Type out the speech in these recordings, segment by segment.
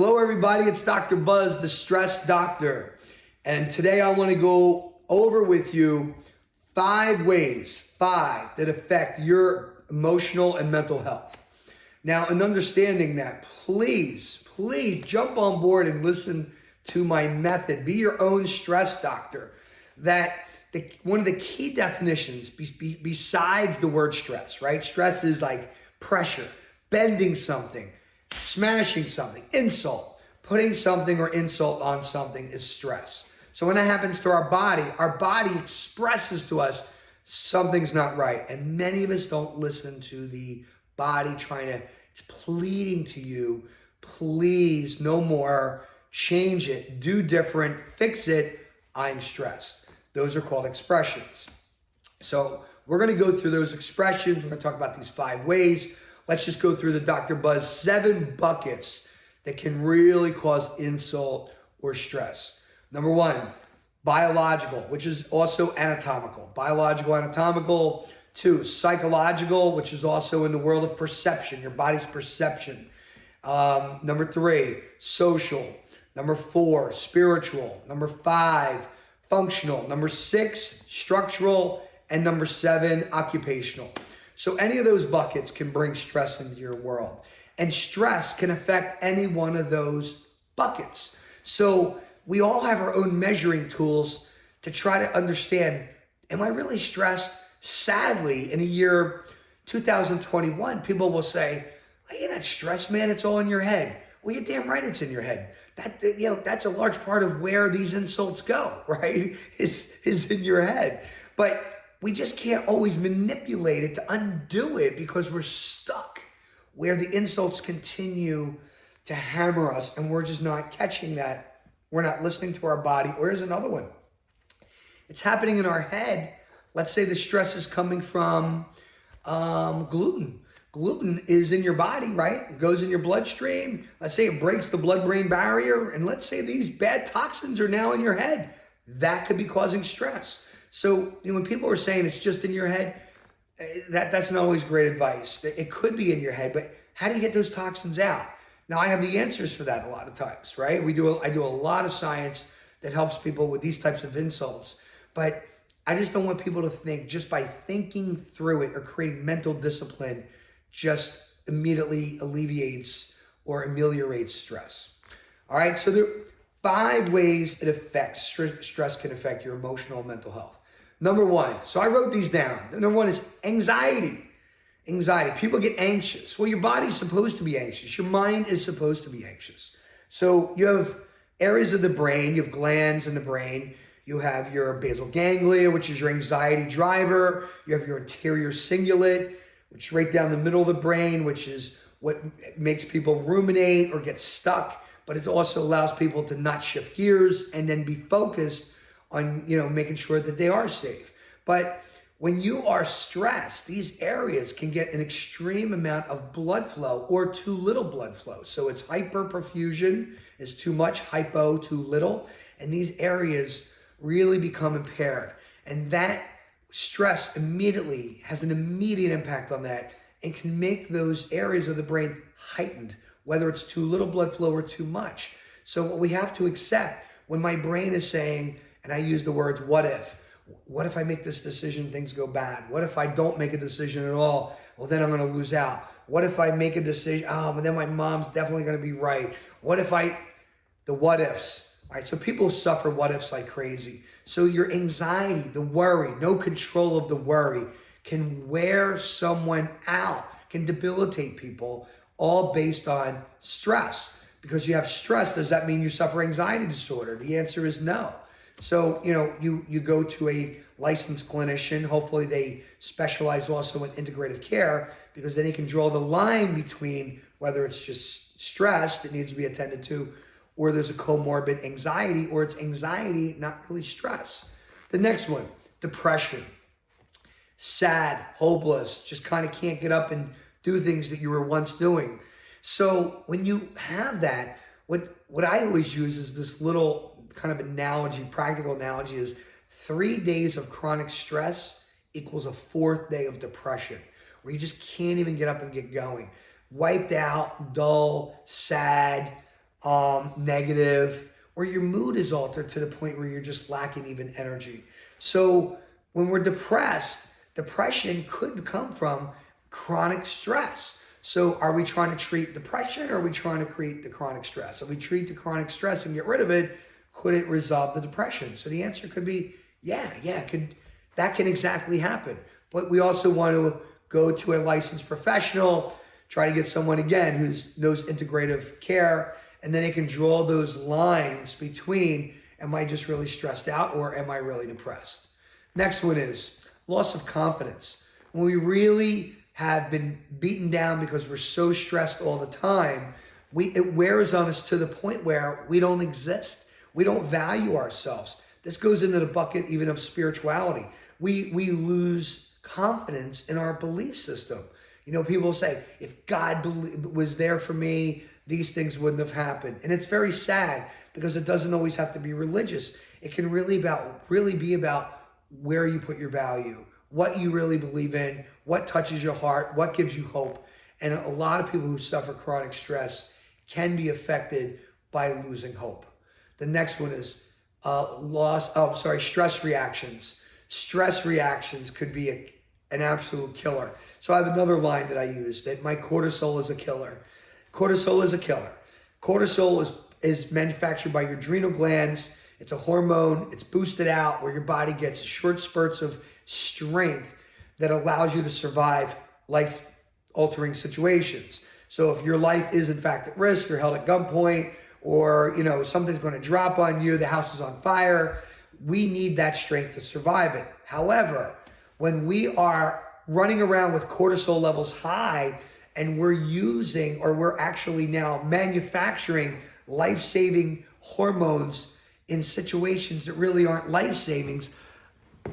Hello everybody, it's Dr. Buzz, the Stress Doctor. And today I want to go over with you 5 ways that affect your emotional and mental health. Now, in understanding that, please jump on board and listen to my method. Be your own stress doctor. One of the key definitions besides the word stress, right? Stress is like pressure, bending something, smashing something, insult. Putting something or insult on something is stress. So when that happens to our body expresses to us something's not right. And many of us don't listen to the body it's pleading to you, please, no more, change it, do different, fix it, I'm stressed. Those are called expressions. So we're going to go through those expressions. We're going to talk about these 5 ways. Let's just go through the Dr. Buzz 7 buckets that can really cause insult or stress. Number 1, biological, which is also anatomical. Biological, anatomical. 2, psychological, which is also in the world of perception, your body's perception. Number 3, social. Number 4, spiritual. Number 5, functional. Number 6, structural. And number 7, occupational. So any of those buckets can bring stress into your world. And stress can affect any one of those buckets. So we all have our own measuring tools to try to understand, am I really stressed? Sadly, in the year 2021, people will say, oh, you're not stressed, man, it's all in your head. Well, you're damn right it's in your head. That's a large part of where these insults go, right? Is in your head. But we just can't always manipulate it to undo it because we're stuck where the insults continue to hammer us and we're just not catching that. We're not listening to our body. Or here's another one. It's happening in our head. Let's say the stress is coming from gluten. Gluten is in your body, right? It goes in your bloodstream. Let's say it breaks the blood-brain barrier. And let's say these bad toxins are now in your head. That could be causing stress. So when people are saying it's just in your head, that's not always great advice. It could be in your head, but how do you get those toxins out? Now, I have the answers for that a lot of times, right? I do a lot of science that helps people with these types of insults, but I just don't want people to think just by thinking through it or creating mental discipline just immediately alleviates or ameliorates stress. All right, so there are 5 ways it affects, stress can affect your emotional and mental health. Number 1, so I wrote these down. Number 1 is anxiety. Anxiety, people get anxious. Well, your body's supposed to be anxious. Your mind is supposed to be anxious. So you have areas of the brain, you have glands in the brain. You have your basal ganglia, which is your anxiety driver. You have your anterior cingulate, which is right down the middle of the brain, which is what makes people ruminate or get stuck. But it also allows people to not shift gears and then be focused on, making sure that they are safe. But when you are stressed, these areas can get an extreme amount of blood flow or too little blood flow. So it's hyperperfusion is too much, hypo, too little. And these areas really become impaired. And that stress immediately has an immediate impact on that and can make those areas of the brain heightened, whether it's too little blood flow or too much. So what we have to accept when my brain is saying, and I use the words, what if? What if I make this decision, things go bad? What if I don't make a decision at all? Well, then I'm going to lose out. What if I make a decision? Oh, but then my mom's definitely going to be right. The what ifs, right? So people suffer what ifs like crazy. So your anxiety, the worry, no control of the worry can wear someone out, can debilitate people, all based on stress. Because you have stress, does that mean you suffer anxiety disorder? The answer is no. So, you go to a licensed clinician. Hopefully they specialize also in integrative care because then he can draw the line between whether it's just stress that needs to be attended to or there's a comorbid anxiety or it's anxiety, not really stress. The next one, depression. Sad, hopeless, just kind of can't get up and do things that you were once doing. So when you have that, what I always use is this little kind of analogy, practical analogy is 3 days of chronic stress equals a 4th day of depression, where you just can't even get up and get going. Wiped out, dull, sad, negative, or your mood is altered to the point where you're just lacking even energy. So when we're depressed, depression could come from chronic stress. So are we trying to treat depression, or are we trying to create the chronic stress? If we treat the chronic stress and get rid of it, could it resolve the depression? So the answer could be, yeah, that can exactly happen. But we also want to go to a licensed professional, try to get someone, again, who knows integrative care, and then they can draw those lines between, am I just really stressed out or am I really depressed? Next one is loss of confidence. When we really have been beaten down because we're so stressed all the time, it wears on us to the point where we don't exist. We don't value ourselves. This goes into the bucket even of spirituality. We lose confidence in our belief system. You know, people say, if God was there for me, these things wouldn't have happened. And it's very sad because it doesn't always have to be religious. It can really be about where you put your value, what you really believe in, what touches your heart, what gives you hope. And a lot of people who suffer chronic stress can be affected by losing hope. The next one is stress reactions. Stress reactions could be an absolute killer. So I have another line that I use, that my cortisol is a killer. Cortisol is a killer. Cortisol is manufactured by your adrenal glands. It's a hormone. It's boosted out where your body gets short spurts of strength that allows you to survive life-altering situations. So if your life is in fact at risk, you're held at gunpoint, or something's going to drop on you, the house is on fire, we need that strength to survive it. However, when we are running around with cortisol levels high and we're actually now manufacturing life-saving hormones in situations that really aren't life-savings,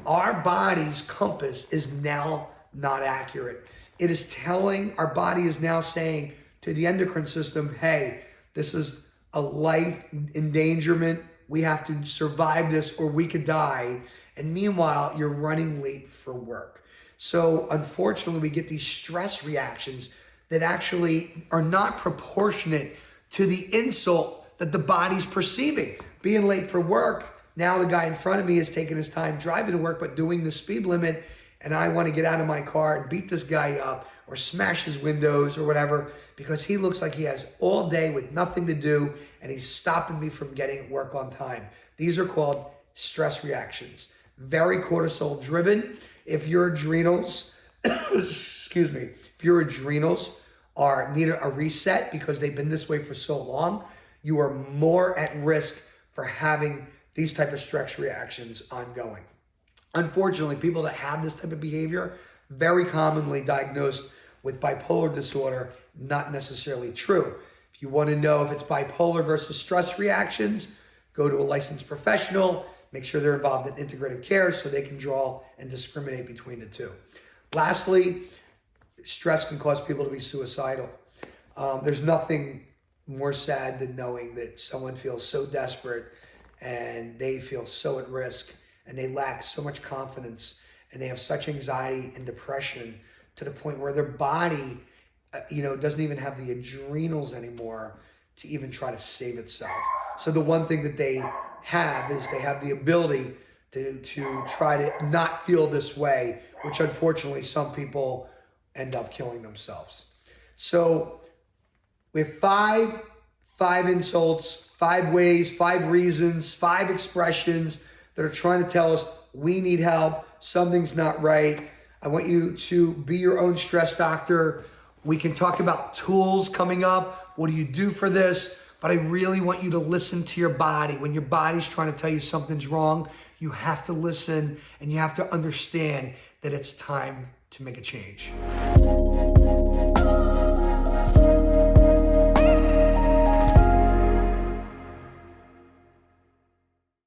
our body's compass is now not accurate. It is our body is now saying to the endocrine system, hey, this is a life endangerment. We have to survive this or we could die. And meanwhile, you're running late for work. So unfortunately, we get these stress reactions that actually are not proportionate to the insult that the body's perceiving. Being late for work, now the guy in front of me is taking his time driving to work, but doing the speed limit, and I want to get out of my car and beat this guy up or smash his windows or whatever because he looks like he has all day with nothing to do and he's stopping me from getting work on time. These are called stress reactions. Very cortisol driven. If your adrenals, if your adrenals need a reset because they've been this way for so long, you are more at risk for having these type of stress reactions ongoing. Unfortunately, people that have this type of behavior, very commonly diagnosed with bipolar disorder, not necessarily true. If you want to know if it's bipolar versus stress reactions, go to a licensed professional, make sure they're involved in integrative care so they can draw and discriminate between the two. Lastly, stress can cause people to be suicidal. There's nothing more sad than knowing that someone feels so desperate and they feel so at risk and they lack so much confidence and they have such anxiety and depression to the point where their body, doesn't even have the adrenals anymore to even try to save itself. So the one thing that they have is they have the ability to try to not feel this way, which unfortunately some people end up killing themselves. So we have five insults, 5 ways, 5 reasons, 5 expressions that are trying to tell us we need help, something's not right. I want you to be your own stress doctor. We can talk about tools coming up. What do you do for this? But I really want you to listen to your body. When your body's trying to tell you something's wrong, you have to listen and you have to understand that it's time to make a change.